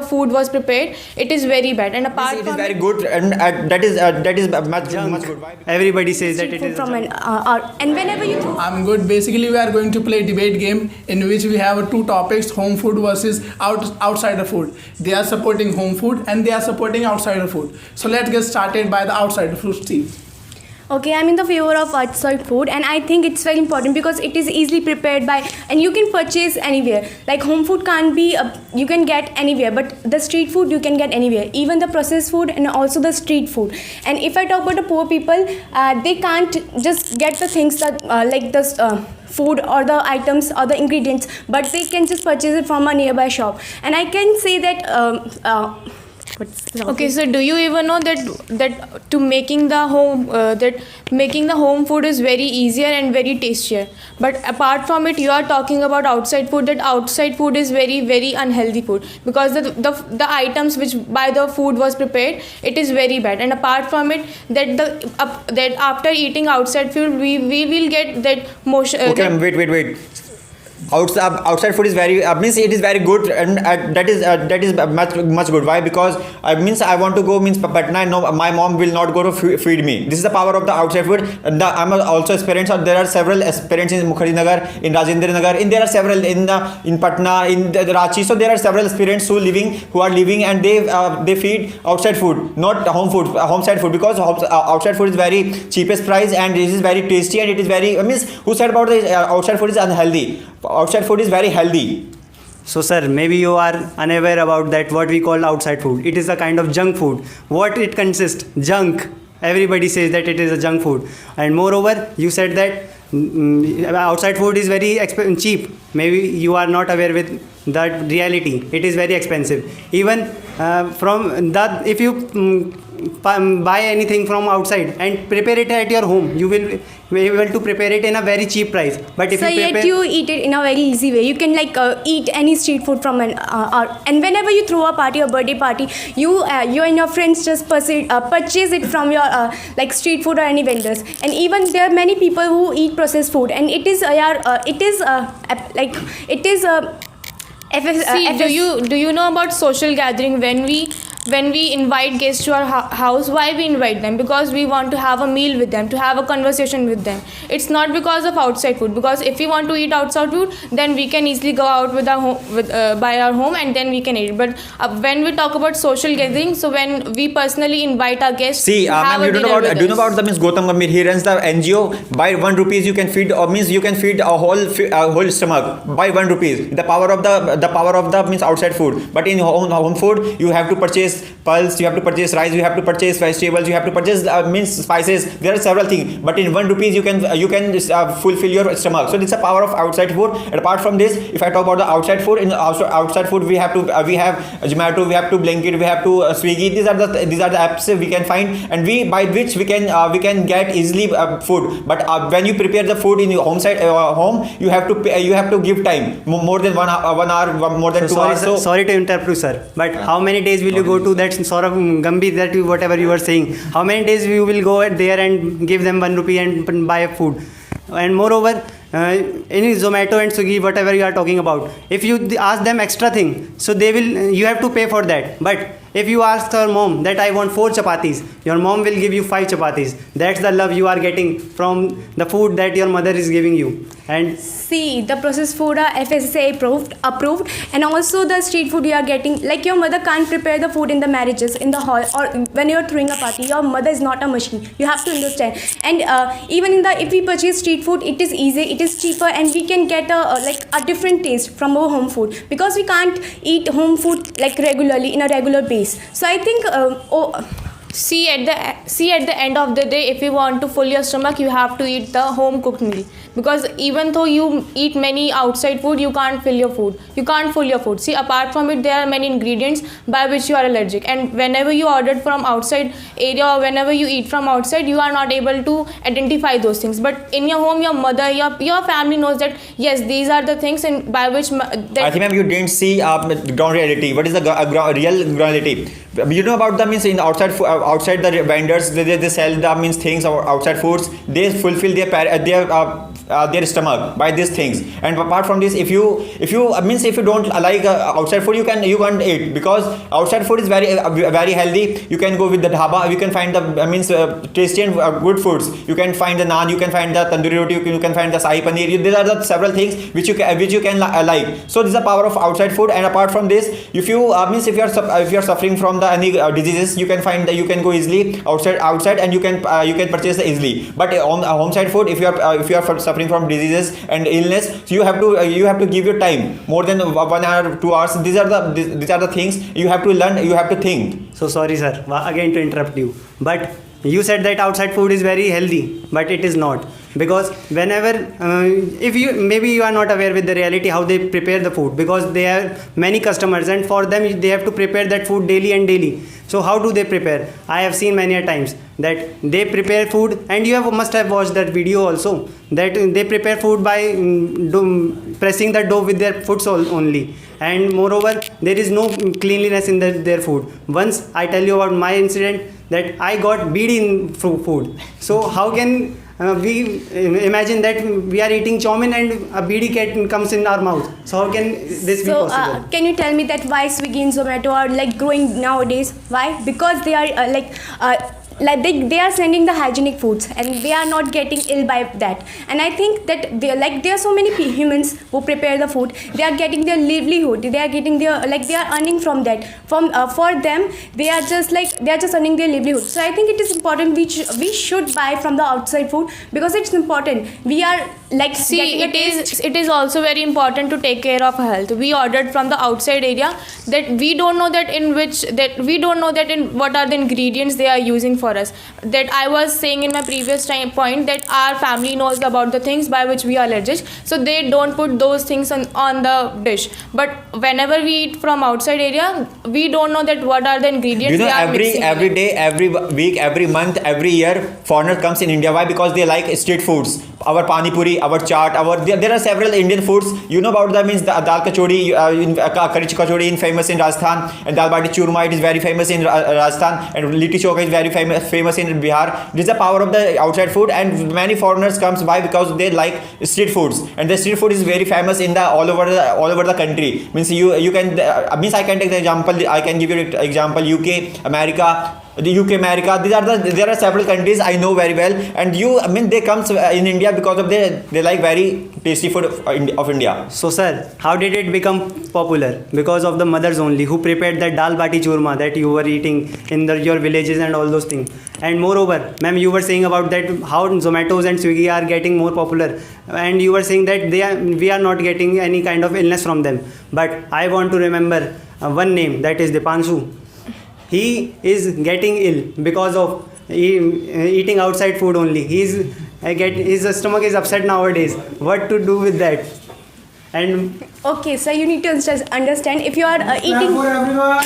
food was prepared, it is very bad. And apart It is from very good, and that is much good. Why? Everybody says that it food is from and whenever you throw I'm good. Basically, we are going to play debate game in which we have two topics: home food versus outsider food. They are supporting home food and they are supporting outsider food. So let's get started by the outsider food, Steve. Okay, I'm in the favor of outside food, and I think it's very important because it is easily prepared by, and you can purchase anywhere. Like home food can't be, you can get anywhere, but the street food you can get anywhere, even the processed food and also the street food. And if I talk about the poor people, they can't just get the things that like the food or the items or the ingredients, but they can just purchase it from a nearby shop. And I can say that. Okay, so do you even know that to making the home food is very easier and very tastier? But apart from it, you are talking about outside food. That outside food is very very unhealthy food because the items which by the food was prepared, it is very bad. And apart from it, that after eating outside food, we will get that motion. Okay, wait. Outside food is very means it is very good, and that is much good. Why? Because means I want to go means Patna. No, my mom will not go to feed me. This is the power of the outside food. I'm also experienced. There are several experience in Mukherjee Nagar, in Rajendra Nagar, there are several in Patna, in the Ranchi. So there are several experience who are living, and they feed outside food, not homeside food, because outside food is very cheapest price, and it is very tasty, and it is very means who said about the outside food is unhealthy. Outside food is very healthy. So sir, maybe you are unaware about that what we call outside food. It is a kind of junk food. What it consists? Junk. Everybody says that it is a junk food. And moreover, you said that outside food is very cheap. Maybe you are not aware with that reality. It is very expensive. Even from that, if you buy anything from outside and prepare it at your home, you will be able to prepare it in a very cheap price. But if so you prepare, yet you eat it in a very easy way. You can eat any street food from and whenever you throw a party or birthday party, you and your friends just purchase it from your like street food or any vendors. And even there are many people who eat processed food, and it is do you know about social gathering? When we invite guests to our house, why we invite them? Because we want to have a meal with them, to have a conversation with them. It's not because of outside food, because if we want to eat outside food, then we can easily go out with our home, by our home, and then we can eat. But when we talk about social gathering, so when we personally invite our guests, see, do you know about the means Gautam Gambhir? He runs the NGO. By 1 rupees you can feed, or means you can feed a whole stomach by 1 rupees. The power of the means outside food. But in home food, you have to purchase pulse, you have to purchase rice, you have to purchase vegetables, you have to purchase means spices. There are several things. But in 1 rupees you can fulfill your stomach. So it's a power of outside food. And apart from this, if I talk about the outside food, in outside food we have Zomato, we have to Blinkit, we have to Swiggy. These are the apps we can find, and by which we can get easily food. But when you prepare the food in your home, you have to give time more than 1 hour, more than 2 hours. So sorry to interrupt you, sir. But how many days will you go to that Saurabh Gambhir, that whatever you were saying? How many days you will go there and give them 1 rupee and buy food? And moreover, any Zomato and Swiggy, whatever you are talking about, if you ask them extra thing, so you have to pay for that. But if you ask your mom that I want 4 chapatis, your mom will give you 5 chapatis. That's the love you are getting from the food that your mother is giving you. And see, the processed food are FSSAI approved, and also the street food you are getting. Like your mother can't prepare the food in the marriages, in the hall, or when you are throwing a party. Your mother is not a machine. You have to understand. And even if we purchase street food, it is easy, it is cheaper, and we can get a different taste from our home food, because we can't eat home food like regularly in a regular base. So I think see at the end of the day, if you want to fill your stomach, you have to eat the home cooked meal. Because even though you eat many outside food, you can't fill your food. See, apart from it, there are many ingredients by which you are allergic, and whenever you ordered from outside area, or whenever you eat from outside, you are not able to identify those things. But in your home, your mother, your family knows that yes, these are the things, and by which I think, ma'am, you didn't see ground reality. What is the real ground reality? You know about the means in outside the vendors, they sell the means things or outside foods. They fulfill their their stomach by these things. And apart from this, if you means if you don't like outside food, you can't eat, because outside food is very healthy. You can go with the dhaba, you can find the tasty and good foods. You can find the naan, you can find the tandoori roti, you can find the sahi paneer. These are the several things which you can like. So this is the power of outside food. And apart from this, if you if you are suffering from the any diseases, you can go easily outside and you can purchase easily. But on home side food, if you are suffering from diseases and illness, so you have to give your time more than 1 hour, 2 hours. These are the things you have to learn, you have to think. So sorry, sir, again to interrupt you. But you said that outside food is very healthy, but it is not. Because whenever, if you are not aware with the reality how they prepare the food, because they have many customers and for them they have to prepare that food daily and daily. So how do they prepare? I have seen many a times that they prepare food, and you must have watched that video also, that they prepare food by pressing the dough with their foots only. And moreover, there is no cleanliness in their food. Once I tell you about my incident, that I got BD in food. So how can we imagine that we are eating chow mein and a BD cat comes in our mouth? So how can this be possible? Can you tell me that why Swiggy and Zomato are like growing nowadays? Why? Because they are they are sending the hygienic foods and they are not getting ill by that. And I think that there are so many humans who prepare the food. They are getting their livelihood. They are getting their they are earning from that. For them, they are just earning their livelihood. So I think it is important we should buy from the outside food, because it's important. We are it is also very important to take care of health. We ordered from the outside area, that we don't know that in what are the ingredients they are using for us. That I was saying in my previous point, that our family knows about the things by which we are allergic, so they don't put those things on the dish. But whenever we eat from outside area, we don't know that what are the ingredients they are mixing. Every day, every week, every month, every year, foreigner comes in India. Why? Because they like street foods. Our pani puri, our chaat, there are several Indian foods. You know about that, means the dal kachori, curry kachori is famous in Rajasthan, and dal bati churma, it is very famous in Rajasthan, and litti chokha is very famous in Bihar. This is the power of the outside food, and many foreigners comes by because they like street foods, and the street food is very famous in all over the country. Means you can I can take the example. I can give you an example. UK, America. There are several countries I know very well, and they comes in India because of they like very tasty food of India. So sir, how did it become popular? Because of the mothers only who prepared that dal bati churma that you were eating in your villages and all those things. And moreover, ma'am, you were saying about that how Zomatos and Swiggy are getting more popular, and you were saying that we are not getting any kind of illness from them. But I want to remember one name, that is Dipanshu. He is getting ill because of eating outside food only. His stomach is upset nowadays. What to do with that? And okay, so you need to understand, if you are eating. For everyone.